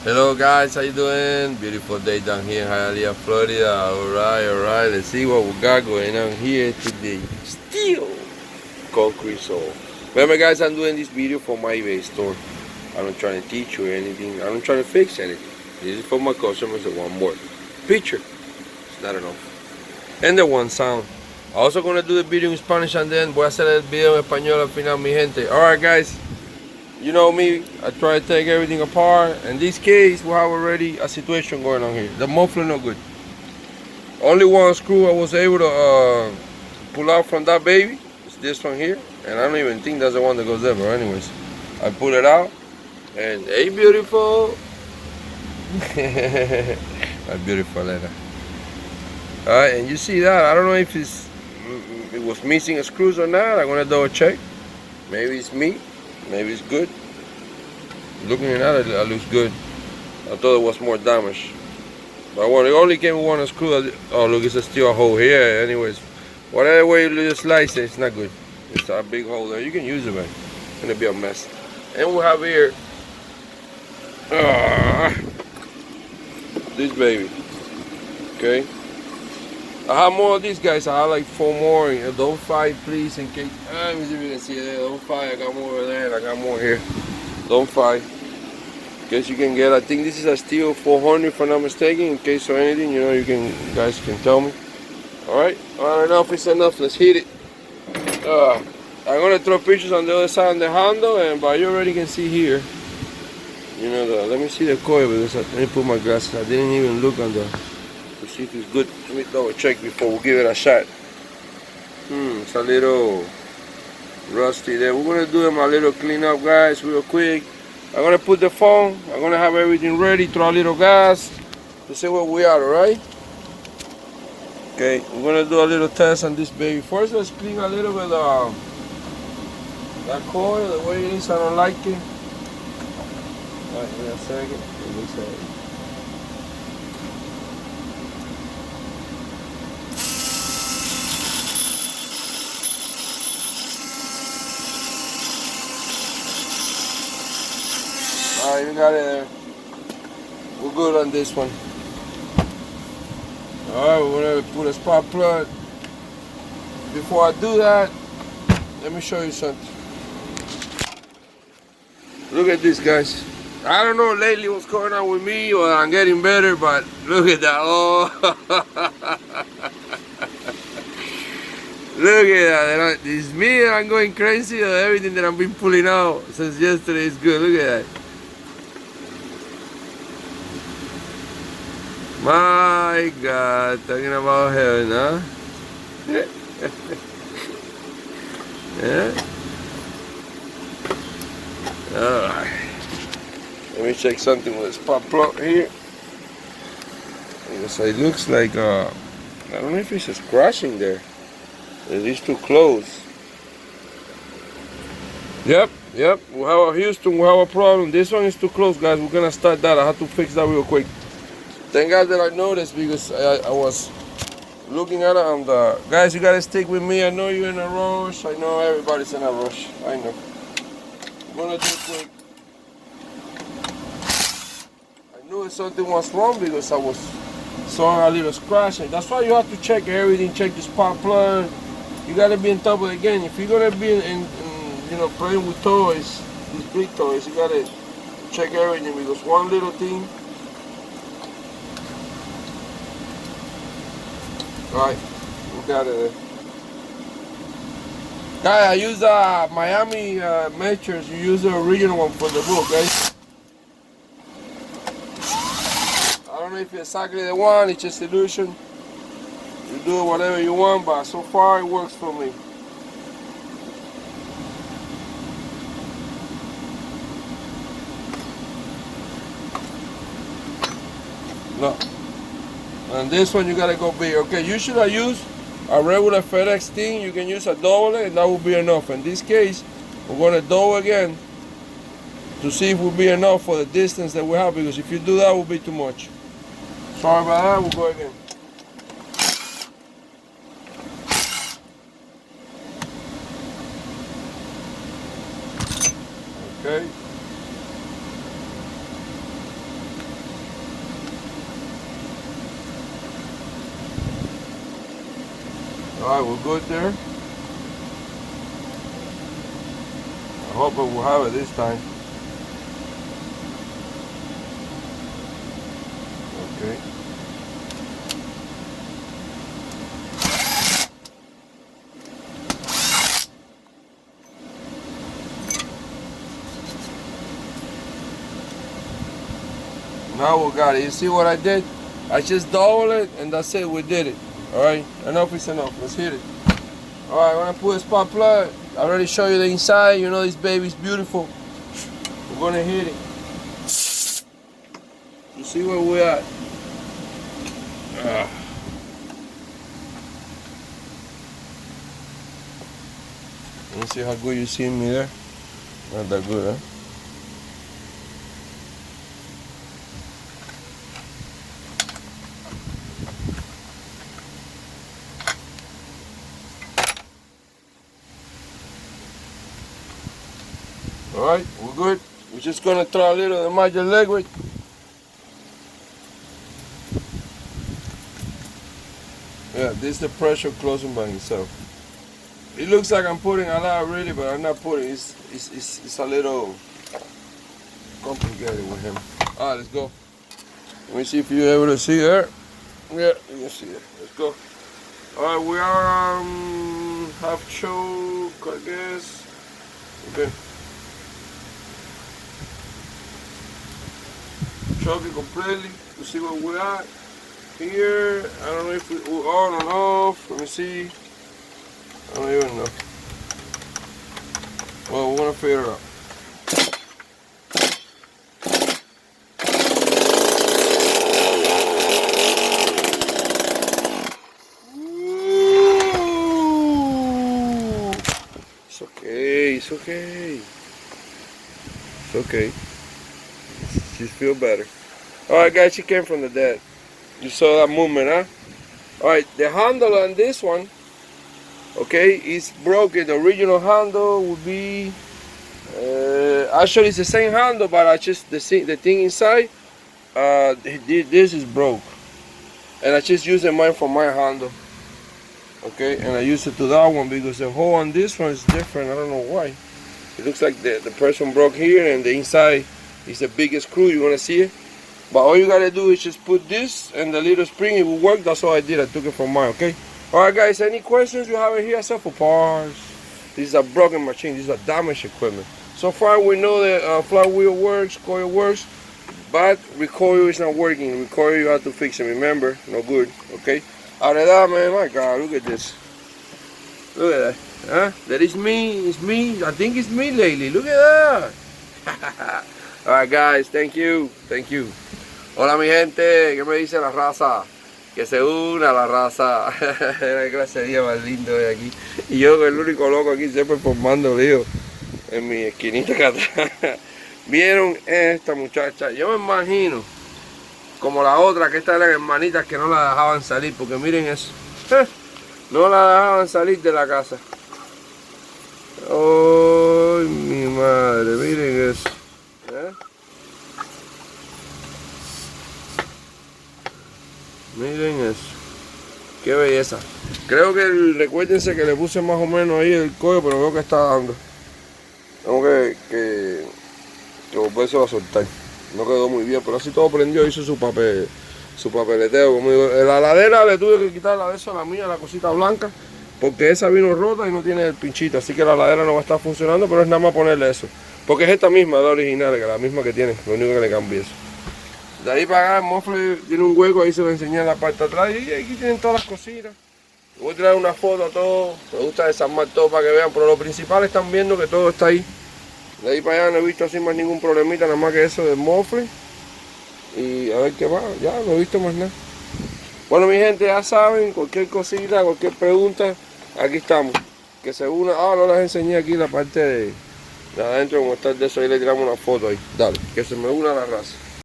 Hello guys, how you doing? Beautiful day down here in Hialeah, Florida. Alright, let's see what we got going on here today. Steel concrete saw. Remember guys, I'm doing this video for my eBay store. I'm not trying to teach you anything. I'm not trying to fix anything. This is for my customers that want more. Picture, it's not enough. And the one sound. Also gonna do the video in Spanish and then voy a hacer el video en español al final, mi gente. Alright guys. You know me, I try to take everything apart. In this case, we have already a situation going on here. The muffler not good. Only one screw I was able to pull out from that baby. It's this one here. And I don't even think that's the one that goes there, but anyways. I pull it out. And hey, beautiful. My beautiful letter. Alright, and you see that. I don't know if it was missing screws or not. I'm going to double check. Maybe it's me. Maybe it's good. Looking at it, it looks good. I thought it was more damage. But it only came with one screw. Oh, look, it's still a hole here. Anyways, whatever way you slice it, it's not good. It's a big hole there. You can use it, man. It's gonna be a mess. And we have here this baby. Okay. I have more of these guys. I have like 4 more. Don't fight, please. In case, let me see if you can see it there. Don't fight. I got more over there. And I got more here. Don't fight. In case you can get. I think this is a stihl 400, if I'm not mistaken. In case of anything, you know, you guys can tell me. All right. Enough is enough. Let's hit it. I'm gonna throw pictures on the other side of the handle, but you already can see here. You know, let me see the coil because let me put my glasses. I didn't even look on the. To see if it's good. Let me double check before we give it a shot. It's a little rusty there. We're gonna do them a little cleanup, guys, real quick. I'm gonna put the phone. I'm gonna have everything ready. Throw a little gas to see where we are. All right. Okay. We're gonna do a little test on this baby. First, let's clean a little bit that coil the way it is. I don't like it. All right, wait a second. Let me see. Alright, we got it there. We're good on this one. Alright, we're gonna put a spark plug. Before I do that, let me show you something. Look at this, guys. I don't know lately what's going on with me, or I'm getting better, but look at that. Oh, look at that. It's me and I'm going crazy, or everything that I've been pulling out since yesterday is good. Look at that. My God, talking about heaven, huh? Yeah. Alright. Let me check something with this pop plug here. Because it looks like I don't know if it's a scratching there. It is too close. Yep. We have a Houston, we have a problem. This one is too close, guys. We're gonna start that. I have to fix that real quick. Thank God that I noticed because I was looking at it on the guys. You gotta stick with me. I know you're in a rush. I know everybody's in a rush. I know. I'm gonna do it quick. I knew something was wrong because I was saw a little scratch. That's why you have to check everything. Check the spark plug. You gotta be on top of it again. If you're gonna be in you know, playing with toys, these big toys, you gotta check everything because one little thing. Alright, we got it. Guys, I use Miami measures. You use the original one for the book, guys. I don't know if it's exactly the one, it's just illusion. You do whatever you want, but so far it works for me. No. And this one you gotta go big. Okay, usually I use a regular FedEx thing. You can use a double and that will be enough. In this case, we're gonna double again to see if it will be enough for the distance that we have, because if you do that, it will be too much. Sorry about that, we'll go again. Okay. Alright, we're good there. I hope it will have it this time. Okay. Now we got it. You see what I did? I just double it and that's it. We did it. Alright, enough is enough. Let's hit it. Alright, when I put a spark plug, I already showed you the inside. You know this baby's beautiful. We're gonna hit it. You see where we're at. Let me see how good you see me there. Not that good, huh? Alright, we're good. We're just gonna throw a little of the magic liquid. Yeah, this is the pressure closing by itself. It looks like I'm putting a lot really, but I'm not putting. It's a little complicated with him. Alright, let's go. Let me see if you're able to see there. Yeah, you can see it. Let's go. Alright, we are half choke, I guess. Okay. Choke it completely to see where we're at. Here, I don't know if we're on or off. Let me see. I don't even know. Well, we're gonna figure it out. Ooh. It's okay, it's okay. It's okay. She feel better. Alright guys, she came from the dead. You saw that movement, huh? Alright, the handle on this one, okay, is broken. The original handle would be, actually it's the same handle, but I just, the thing inside, this is broke. And I just used mine for my handle. Okay, and I used it to that one because the hole on this one is different. I don't know why. It looks like the person broke here and the inside is the biggest screw. You're gonna see it. But all you gotta do is just put this and the little spring, it will work. That's all I did. I took it from mine, okay? Alright guys, any questions you have here? Except for parts. This is a broken machine. This is a damaged equipment. So far we know that flywheel works, coil works, but recoil is not working. Recoil you have to fix it, remember? No good, okay? Out of that, man, my God, look at this. Look at that, huh? That is me, it's me. I think it's me lately, look at that. Alright guys, thank you, thank you. Hola mi gente, ¿qué me dice la raza? Que se una la raza. Gracias a Dios, más lindo de aquí. Y yo, el único loco aquí, siempre formando lío en mi esquinita acá atrás. Vieron esta muchacha, yo me imagino como la otra, que estas eran hermanitas que no la dejaban salir, porque miren eso. No la dejaban salir de la casa. ¡Ay, mi madre! Miren eso. Miren eso, qué belleza. Creo que recuérdense que le puse más o menos ahí el cuello, pero veo que está dando. Tengo que volvérselo a soltar. No quedó muy bien, pero así todo prendió, hizo su papeleteo. Como digo, la ladera le tuve que quitar la de eso, la mía, la cosita blanca, porque esa vino rota y no tiene el pinchito, así que la ladera no va a estar funcionando, pero es nada más ponerle eso. Porque es esta misma, la original, que la misma que tiene, lo único que le cambié eso. De ahí para acá el mofle tiene un hueco, ahí se va a enseñar la parte de atrás y aquí tienen todas las cositas. Voy a traer una foto a todo, me gusta desarmar todo para que vean, pero lo principal están viendo que todo está ahí. De ahí para allá no he visto así más ningún problemita, nada más que eso del mofle. Y a ver qué va, ya no he visto más nada. Bueno mi gente, ya saben, cualquier cosita, cualquier pregunta, aquí estamos. Que se una, no les enseñé aquí la parte de adentro, como está de eso, ahí le tiramos una foto ahí. Dale, que se me una la raza.